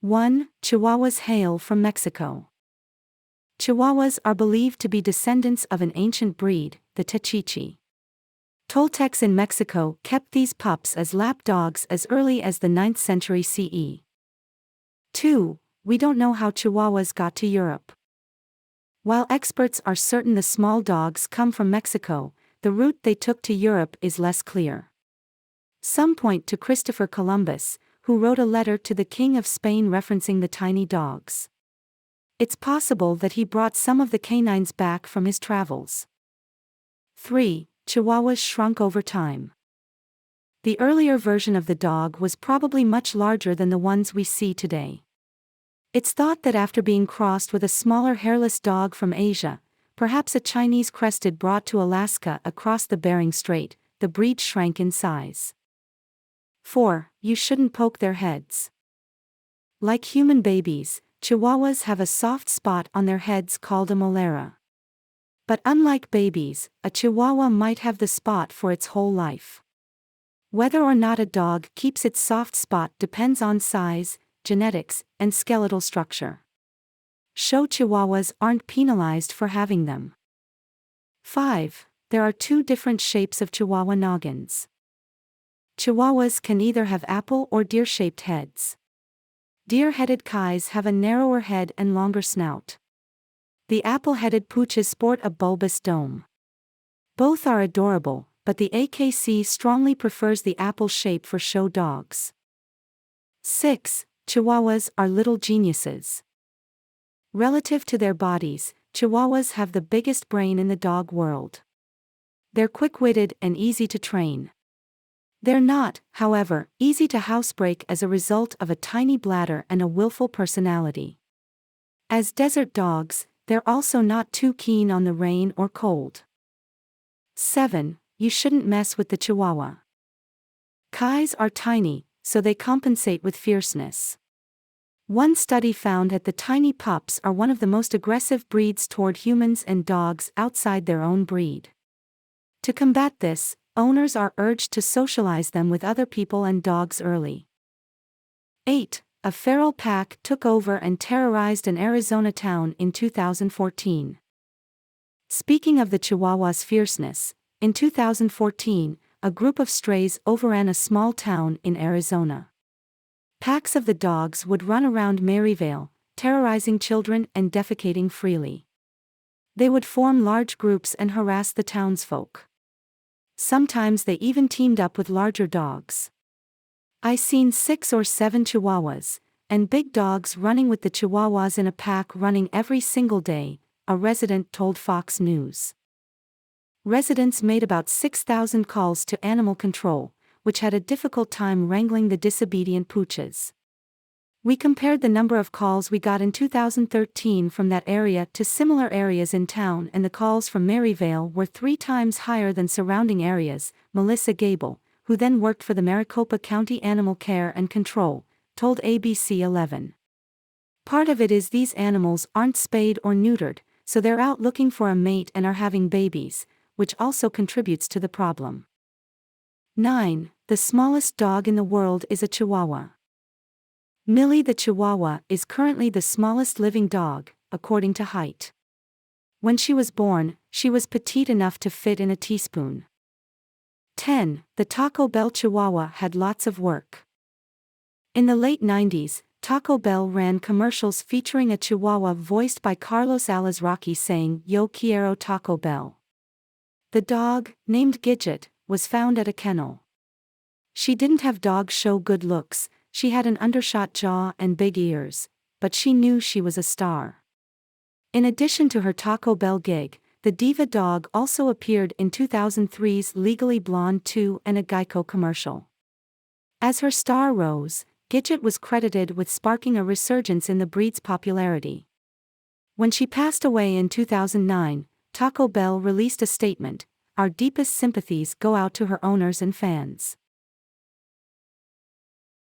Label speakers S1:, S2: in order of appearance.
S1: 1. Chihuahuas hail from Mexico. Chihuahuas are believed to be descendants of an ancient breed, the Techichi. Toltecs in Mexico kept these pups as lap dogs as early as the 9th century CE. 2. We don't know how Chihuahuas got to Europe. While experts are certain the small dogs come from Mexico, the route they took to Europe is less clear. Some point to Christopher Columbus, who wrote a letter to the King of Spain referencing the tiny dogs. It's possible that he brought some of the canines back from his travels. 3. Chihuahuas shrunk over time. The earlier version of the dog was probably much larger than the ones we see today. It's thought that after being crossed with a smaller hairless dog from Asia, perhaps a Chinese crested brought to Alaska across the Bering Strait, the breed shrank in size. 4. You shouldn't poke their heads. Like human babies, Chihuahuas have a soft spot on their heads called a molera. But unlike babies, a Chihuahua might have the spot for its whole life. Whether or not a dog keeps its soft spot depends on size, genetics, and skeletal structure. Show Chihuahuas aren't penalized for having them. 5. There are two different shapes of Chihuahua noggins. Chihuahuas can either have apple or deer-shaped heads. Deer-headed Kais have a narrower head and longer snout. The apple-headed Pooches sport a bulbous dome. Both are adorable, but the AKC strongly prefers the apple shape for show dogs. 6. Chihuahuas are little geniuses. Relative to their bodies, Chihuahuas have the biggest brain in the dog world. They're quick-witted and easy to train. They're not, however, easy to housebreak as a result of a tiny bladder and a willful personality. As desert dogs, they're also not too keen on the rain or cold. 7. You shouldn't mess with the Chihuahua. Kais are tiny, so they compensate with fierceness. One study found that the tiny pups are one of the most aggressive breeds toward humans and dogs outside their own breed. To combat this, owners are urged to socialize them with other people and dogs early. 8. A feral pack took over and terrorized an Arizona town in 2014. Speaking of the Chihuahua's fierceness, in 2014, a group of strays overran a small town in Arizona. Packs of the dogs would run around Maryvale, terrorizing children and defecating freely. They would form large groups and harass the townsfolk. Sometimes they even teamed up with larger dogs. I seen 6 or 7 Chihuahuas, and big dogs running with the Chihuahuas in a pack running every single day, a resident told Fox News. Residents made about 6,000 calls to animal control, which had a difficult time wrangling the disobedient pooches. We compared the number of calls we got in 2013 from that area to similar areas in town, and the calls from Maryvale were 3 times higher than surrounding areas, Melissa Gable, who then worked for the Maricopa County Animal Care and Control, told ABC 11. Part of it is these animals aren't spayed or neutered, so they're out looking for a mate and are having babies, which also contributes to the problem. 9. The smallest dog in the world is a Chihuahua. Millie the Chihuahua is currently the smallest living dog, according to height. When she was born, she was petite enough to fit in a teaspoon. 10. The Taco Bell Chihuahua had lots of work. In the late 90s, Taco Bell ran commercials featuring a Chihuahua voiced by Carlos Alazraqui saying, "Yo quiero Taco Bell." The dog, named Gidget, was found at a kennel. She didn't have dog show good looks. She had an undershot jaw and big ears, but she knew she was a star. In addition to her Taco Bell gig, the diva dog also appeared in 2003's Legally Blonde 2 and a Geico commercial. As her star rose, Gidget was credited with sparking a resurgence in the breed's popularity. When she passed away in 2009, Taco Bell released a statement, "Our deepest sympathies go out to her owners and fans."